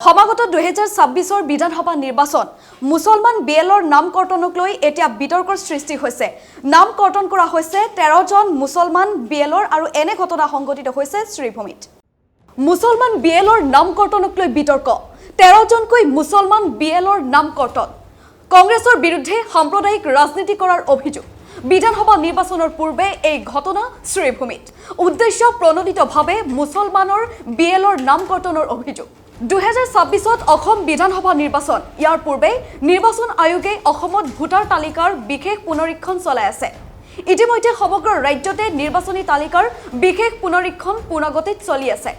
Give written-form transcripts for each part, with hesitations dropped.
সমাগত 2026 বিধানসভা নিৰ্বাচন মুছলমান বিএলৰ নামকৰ্তনক লৈ এতিয়া বিতৰ্কৰ সৃষ্টি হৈছে। নামকৰ্তন কৰা হৈছে 13 জন মুছলমান বিএলৰ আৰু এনে ঘটনা সংঘটিত হৈছে শ্ৰীভূমিত। মুছলমান বিএলৰ নামকৰ্তনক লৈ বিতৰ্ক 13 জনকৈ মুছলমান বিএলৰ নামকৰ্তন। কংগ্ৰেছৰ বিৰুদ্ধে সাম্প্ৰদায়িক ৰাজনীতি কৰাৰ অভিযোগ। বিধানসভা নিৰ্বাচনৰ পূৰ্বে এই ঘটনা শ্ৰীভূমিত উদ্দেশ্য প্ৰণোদিতভাৱে মুছলমানৰ বিএলৰ নামকৰ্তনৰ অভিযোগ। 2026 অসম বিধানসভা নিৰ্বাচন ইয়াৰ পূৰ্বে নিৰ্বাচন আয়োগে অসমত ভোটাৰ তালিকাৰ বিশেষ পুনৰীক্ষণ চলাই আছে। ইতিমধ্যে সমগ্ৰ ৰাজ্যতে নিৰ্বাচনী তালিকাৰ বিশেষ পুনৰীক্ষণ পূৰ্ণগতিত চলি আছে।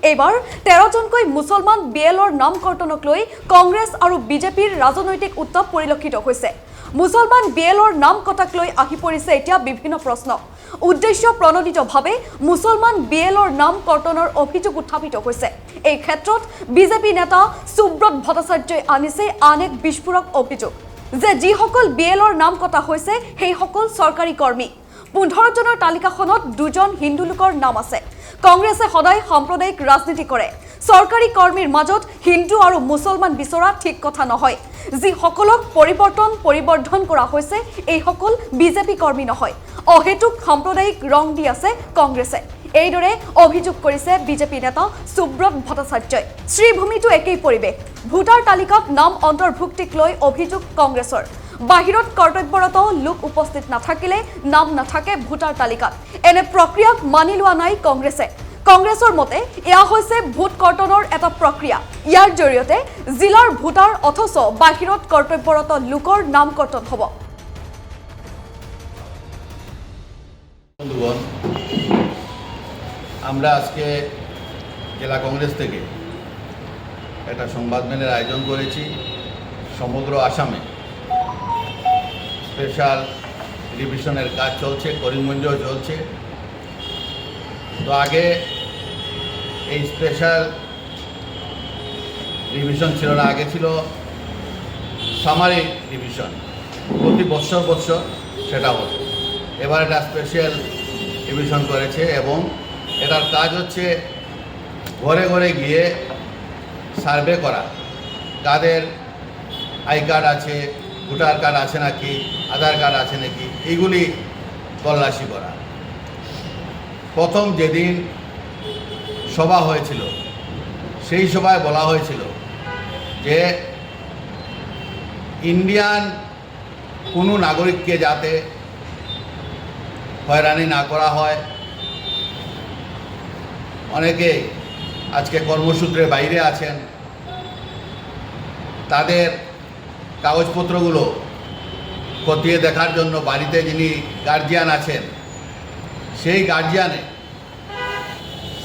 এইবাৰ 13 জনকৈ মুছলমান বিএলৰ নামকৰ্তনক লৈ কংগ্ৰেছ আৰু বিজেপিৰ ৰাজনৈতিক উত্তাপ পৰিলক্ষিত হৈছে। মুছলমান বিএলৰ নাম কটাক লৈ আহি পৰিছে এতিয়া বিভিন্ন প্ৰশ্ন। উদ্দেশ্য প্ৰণোদিতভাৱে মুছলমান বিএলৰ নাম কৰ্তনৰ অভিযোগ উত্থাপিত হৈছে। এই ক্ষেত্ৰত বিজেপি নেতা সুব্ৰত ভট্টাচাৰ্যই আনিছে আন এক বিস্ফোৰক অভিযোগ যে যিসকল বিএলৰ নাম কটা হৈছে সেইসকল চৰকাৰী কৰ্মী। 15 জনৰ তালিকাখনত 2 জন হিন্দু লোকৰ নাম আছে। কংগ্ৰেছে সদায় সাম্প্ৰদায়িক ৰাজনীতি কৰে। চৰকাৰী কৰ্মীৰ মাজত হিন্দু আৰু মুছলমান বিচৰা ঠিক কথা নহয়। যিসকলক পৰিৱৰ্ধন কৰা হৈছে এইসকল বিজেপি কৰ্মী নহয়, অহেতুক সাম্প্ৰদায়িক ৰং দি আছে কংগ্ৰেছে। এইদৰে অভিযোগ কৰিছে বিজেপি নেতা সুব্ৰত ভট্টাচাৰ্যই। শ্ৰীভূমিতো একেই পৰিৱেশ। ভোটাৰ তালিকাত নাম অন্তৰ্ভুক্তিক লৈ অভিযোগ কংগ্ৰেছৰ। বাহিৰত কৰ্তব্যৰত লোক উপস্থিত নাথাকিলে নাম নাথাকে ভোটাৰ তালিকাত। এনে প্ৰক্ৰিয়াক মানি লোৱা নাই কংগ্ৰেছে। কংগ্ৰেছৰ মতে এয়া হৈছে ভোট কৰ্তনৰ এটা প্ৰক্ৰিয়া। ইয়াৰ জৰিয়তে জিলাৰ ভোটাৰ অথচ বাহিৰত কৰ্তব্যৰত লোকৰ নাম কৰ্তন হ'ব। বন্ধুগণ, আমরা আজকে জেলা কংগ্রেস থেকে একটা সংবাদমেলের আয়োজন করেছি। সমগ্র আসামে স্পেশাল রিভিশনের কাজ চলছে, করিমগঞ্জেও চলছে। তো আগে এই স্পেশাল রিভিশন ছিল না, আগে ছিল সামারি রিভিশন, প্রতি বছর সেটা হতো। এবার এটা স্পেশাল রিভিশন করেছে এবং এটার কাজ হচ্ছে ঘরে ঘরে গিয়ে সার্ভে করা, কাদের আই কার্ড আছে, ভোটার কার্ড আছে নাকি, আধার কার্ড আছে নাকি, এইগুলি তল্লাশি করা। প্রথম যেদিন সভা হয়েছিল সেই সভায় বলা হয়েছিল যে ইন্ডিয়ান কোনো নাগরিককে যাতে হয়রানি না করা হয়। অনেকে আজকে কর্মসূত্রে বাইরে আছেন, তাদের কাগজপত্রগুলো খতিয়ে দেখার জন্য বাড়িতে যিনি গার্জিয়ান আছেন সেই গার্জিয়ানে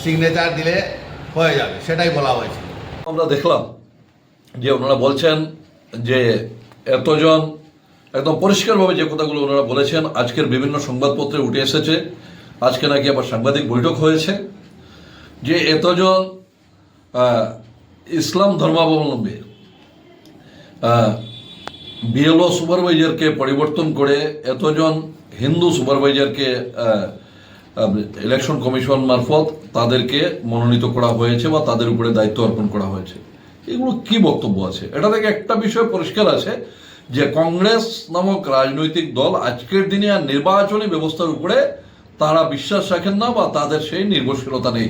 সিগনেচার দিলে হয়ে যাবে, সেটাই বলা হয়েছিল। আমরা দেখলাম যে ওনারা বলছেন যে এতজন একদম পরিষ্কারভাবে যে কথাগুলো ওনারা বলেছেন আজকের বিভিন্ন সংবাদপত্রে উঠে এসেছে। আজকে নাকি আবার সাংবাদিক বৈঠক হয়েছে যে এতজন ইসলাম ধর্মাবলম্বী বিএলও সুপারভাইজারকে পরিবর্তন করে এতজন হিন্দু সুপারভাইজারকে ইলেকশন কমিশন মারফত তাদেরকে মনোনীত করা হয়েছে বা তাদের উপরে দায়িত্ব অর্পণ করা হয়েছে। এগুলো কি বক্তব্য আছে? এটা থেকে একটা বিষয় পরিষ্কার আছে যে কংগ্রেস নামক রাজনৈতিক দল আজকের দিনে আর নির্বাচনী ব্যবস্থার উপরে তারা বিশ্বাস রাখেন না বা তাদের সেই নির্ভরশীলতা নেই।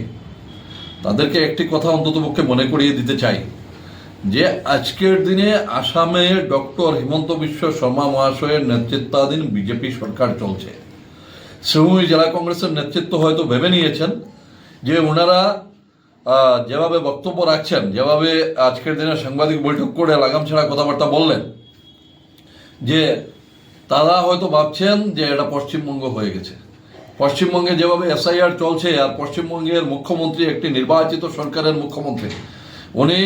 তাদেরকে একটি কথা অন্ততপক্ষে মনে করিয়ে দিতে চাই যে আজকের দিনে আসামে ডক্টর হিমন্ত বিশ্ব শর্মা মহাশয়ের নেতৃত্বাধীন বিজেপি সরকার চলছে। শ্রীভূমি জেলা কংগ্রেসের নেতৃত্ব হয়তো ভেবে নিয়েছেন যে ওনারা যেভাবে বক্তব্য রাখছেন, যেভাবে আজকের দিনে সাংবাদিক বৈঠক করে লাগাম ছাড়া কথাবার্তা বললেন, যে তারা হয়তো ভাবছেন যে এটা পশ্চিমবঙ্গ হয়ে গেছে। পশ্চিমবঙ্গে যেভাবে এসআইআর চলছে আর পশ্চিমবঙ্গের মুখ্যমন্ত্রী একটি নির্বাচিত সরকারের মুখ্যমন্ত্রী, উনি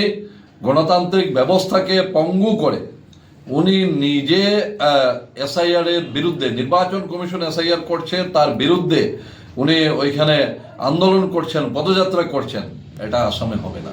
গণতান্ত্রিক ব্যবস্থাকে পঙ্গু করে উনি নিজে এসআইআর এর বিরুদ্ধে, নির্বাচন কমিশন এসআইআর করছে তার বিরুদ্ধে উনি ওইখানে আন্দোলন করছেন, পদযাত্রা করছেন। এটা আসামে হবে না।